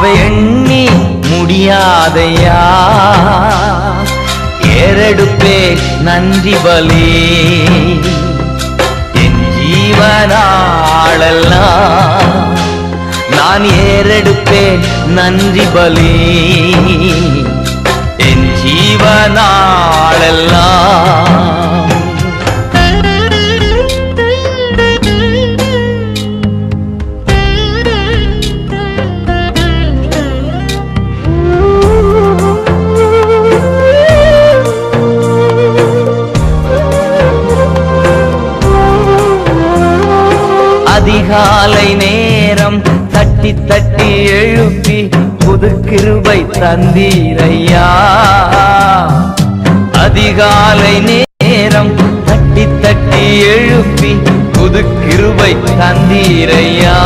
அவை எண்ணி முடியாதையா ஏறெடுப்பே நன்றி பலி என் ஜீவனாளெல்லாம் நான் ஏறெடுப்பேன் நன்றி பலி என் ஜீவனாளெல்லாம் அதிகாலை நேரம் தட்டி தட்டி எழுப்பி புது கிருபை தந்தீரையா அதிகாலை நேரம் தட்டி தட்டி எழுப்பி புது கிருபை தந்தீரையா